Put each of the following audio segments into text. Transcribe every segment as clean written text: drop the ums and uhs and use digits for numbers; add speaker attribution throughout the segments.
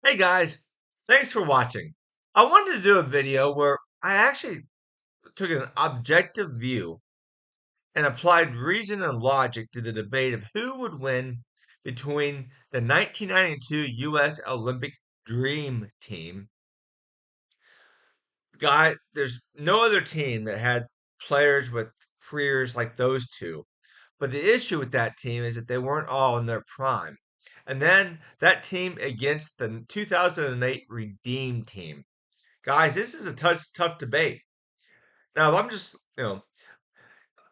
Speaker 1: Hey guys, thanks for watching. I wanted to do a video where I actually took an objective view and applied reason and logic to the debate of who would win between the 1992 U.S. Olympic Dream Team. There's no other team that had players with careers like those two. But the issue with that team is that they weren't all in their prime. And then that team against the 2008 Redeem Team. Guys, this is a tough debate. Now, if I'm just,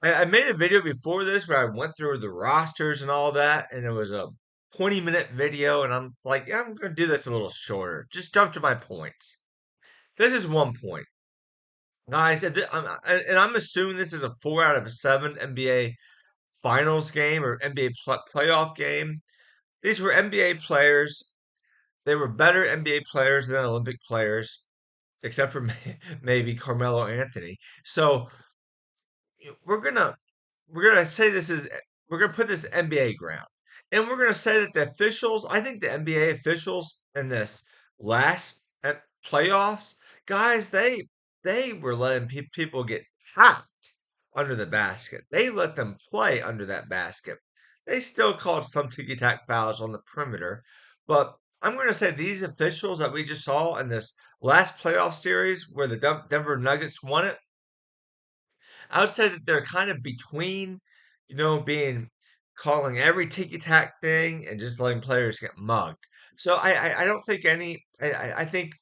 Speaker 1: I made a video before this where I went through the rosters and all that, and it was a 20-minute video, and I'm like, yeah, I'm going to do this a little shorter. Just jump to my points. This is one point. Guys, and I'm assuming this is a 4 out of 7 NBA Finals game or NBA playoff game. These were NBA players. They were better NBA players than Olympic players, except for maybe Carmelo Anthony. So we're gonna say this is we're gonna put this NBA ground, and we're gonna say that the officials. I think the NBA officials in this last playoffs, guys, they were letting people get hot under the basket. They let them play under that basket. They still called some ticky tack fouls on the perimeter, but I'm going to say these officials that we just saw in this last playoff series where the Denver Nuggets won it, I would say that they're kind of between, being calling every ticky tack thing and just letting players get mugged. So I don't think I think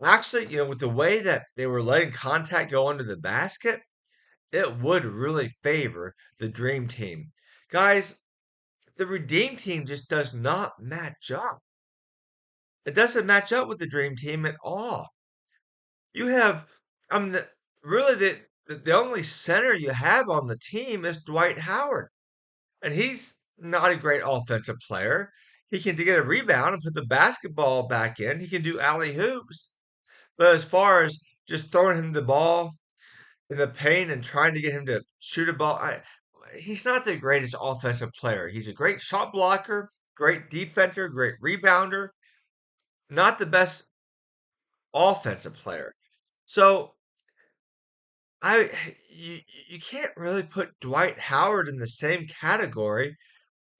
Speaker 1: actually, with the way that they were letting contact go under the basket, it would really favor the Dream Team. Guys, the Redeem Team just does not match up. It doesn't match up with the Dream Team at all. You have, I mean, really, the only center you have on the team is Dwight Howard, and he's not a great offensive player. He can get a rebound and put the basketball back in. He can do alley hoops, but as far as just throwing him the ball in the paint and trying to get him to shoot a ball, he's not the greatest offensive player. He's a great shot blocker, great defender, great rebounder, not the best offensive player. So I you can't really put Dwight Howard in the same category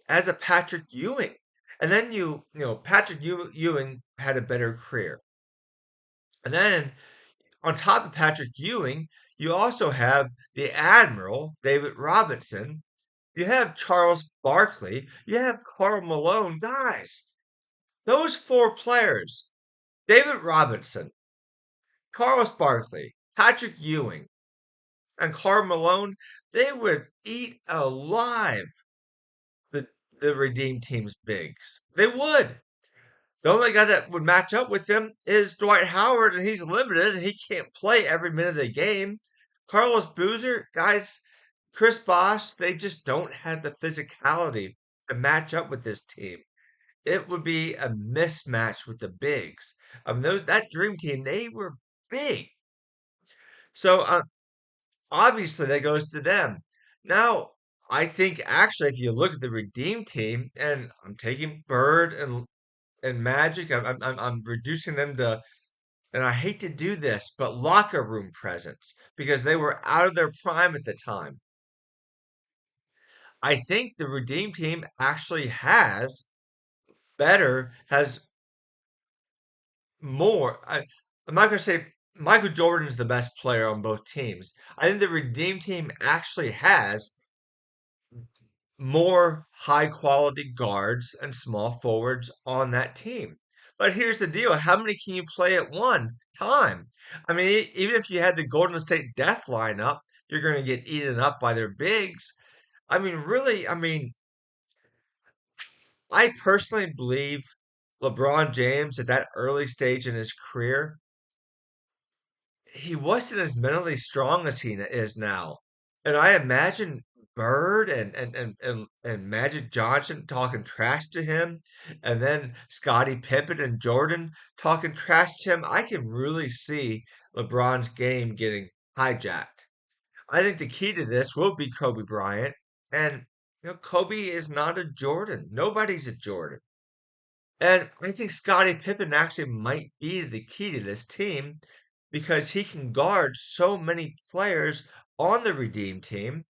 Speaker 1: as a Patrick Ewing. And then Patrick Ewing had a better career. And then on top of Patrick Ewing, you also have the Admiral, David Robinson. You have Charles Barkley. You have Karl Malone. Guys, those four players, David Robinson, Carlos Barkley, Patrick Ewing, and Karl Malone, they would eat alive the, the Redeem Team's bigs. They would. The only guy that would match up with them is Dwight Howard, and he's limited, and he can't play every minute of the game. Carlos Boozer, guys, Chris Bosh, they just don't have the physicality to match up with this team. It would be a mismatch with the bigs. That dream team, they were big. So obviously that goes to them. Now, I think actually, if you look at the Redeem team, and I'm taking Bird and Magic, I'm reducing them to, and I hate to do this, but locker room presence because they were out of their prime at the time. I think the Redeem team actually has more. I'm not going to say Michael Jordan is the best player on both teams. I think the Redeem team actually has more high quality guards and small forwards on that team. But here's the deal. How many can you play at one time? I mean, even if you had the Golden State Death lineup, you're going to get eaten up by their bigs. I mean, really, I personally believe LeBron James at that early stage in his career, he wasn't as mentally strong as he is now. And I imagine Bird and Magic Johnson talking trash to him, and then Scottie Pippen and Jordan talking trash to him. I can really see LeBron's game getting hijacked. I think the key to this will be Kobe Bryant. And Kobe is not a Jordan. Nobody's a Jordan. And I think Scottie Pippen actually might be the key to this team because he can guard so many players on the Redeem team.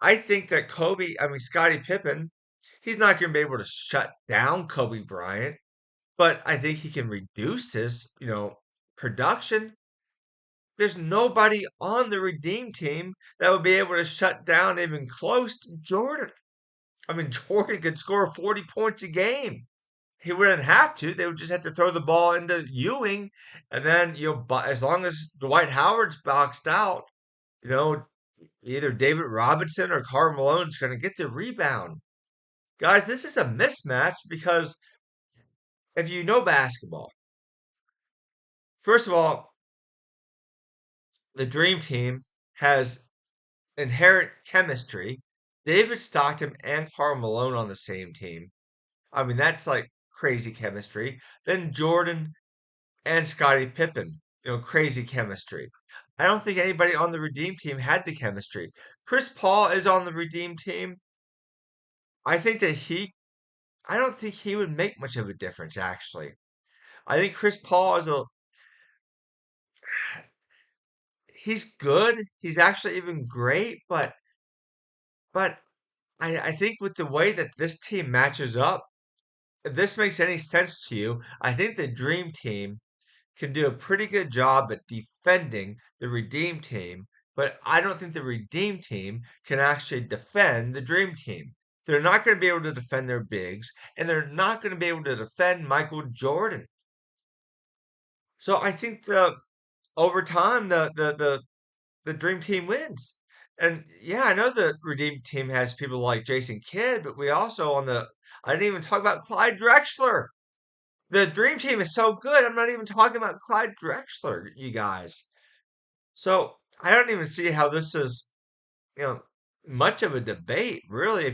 Speaker 1: I think that Scottie Pippen, he's not going to be able to shut down Kobe Bryant, but I think he can reduce his, production. There's nobody on the Redeem team that would be able to shut down even close to Jordan. I mean, Jordan could score 40 points a game. He wouldn't have to. They would just have to throw the ball into Ewing, and then as long as Dwight Howard's boxed out, you know, either David Robinson or Karl Malone's going to get the rebound. Guys, this is a mismatch because if you know basketball, first of all, the Dream Team has inherent chemistry. David Stockton and Karl Malone on the same team. I mean, that's like crazy chemistry. Then Jordan and Scottie Pippen, crazy chemistry. I don't think anybody on the Redeem team had the chemistry. Chris Paul is on the Redeem team. I think that I don't think he would make much of a difference, actually. I think Chris Paul he's good. He's actually even great, but I think with the way that this team matches up, if this makes any sense to you, I think the Dream Team can do a pretty good job at defending the Redeem Team, but I don't think the Redeem Team can actually defend the Dream Team. They're not going to be able to defend their bigs, and they're not going to be able to defend Michael Jordan. So I think over time the Dream Team wins. And yeah, I know the Redeem Team has people like Jason Kidd, but we also I didn't even talk about Clyde Drexler. The Dream Team is so good. I'm not even talking about Clyde Drexler, you guys. So I don't even see how this is, you know, much of a debate, really.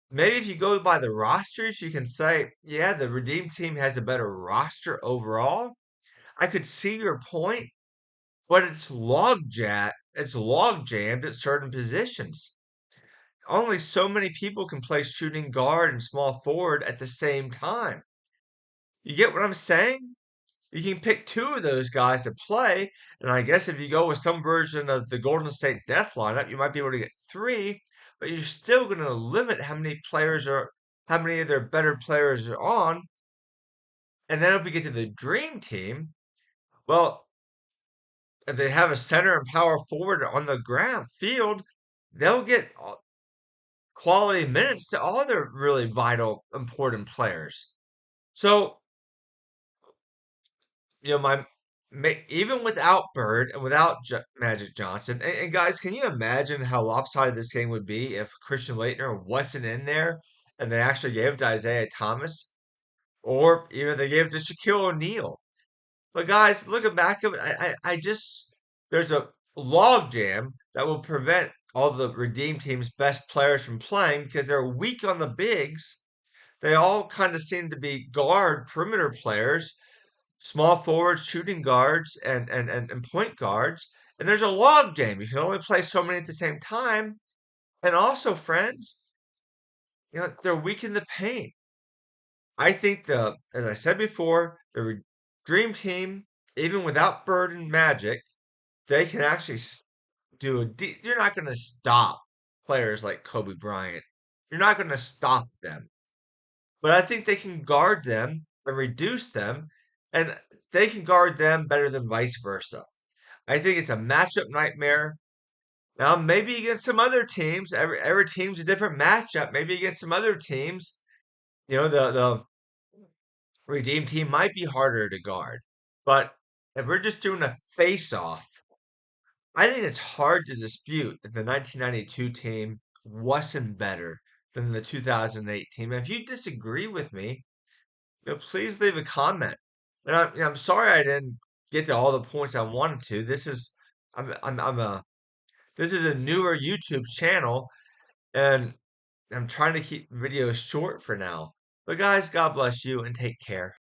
Speaker 1: Maybe if you go by the rosters, you can say, yeah, the Redeem Team has a better roster overall. I could see your point, but it's log jammed at certain positions. Only so many people can play shooting guard and small forward at the same time. You get what I'm saying? You can pick two of those guys to play, and I guess if you go with some version of the Golden State Death lineup, you might be able to get three, but you're still going to limit how many of their better players are on. And then if we get to the Dream Team, well, if they have a center and power forward on the ground field, they'll get quality minutes to all their really vital, important players. So, my even without Bird and without Magic Johnson, and guys, can you imagine how lopsided this game would be if Christian Laettner wasn't in there and they actually gave it to Isaiah Thomas, or even they gave it to Shaquille O'Neal? But guys, looking back at it, I just there's a log jam that will prevent all the Redeem Team's best players from playing because they're weak on the bigs. They all kind of seem to be guard perimeter players, small forwards, shooting guards, and point guards. And there's a log jam. You can only play so many at the same time. And also, friends, they're weak in the paint. I think as I said before, the Dream Team, even without Bird and Magic, they can actually you're not going to stop players like Kobe Bryant. You're not going to stop them. But I think they can guard them and reduce them, and they can guard them better than vice versa. I think it's a matchup nightmare. Now, maybe against some other teams, every team's a different matchup. Maybe against some other teams, the Redeem team might be harder to guard. But if we're just doing a face off, I think it's hard to dispute that the 1992 team wasn't better than the 2008 team. And if you disagree with me, please leave a comment. And I'm sorry I didn't get to all the points I wanted to. I'm a this is a newer YouTube channel, and I'm trying to keep videos short for now. But guys, God bless you and take care.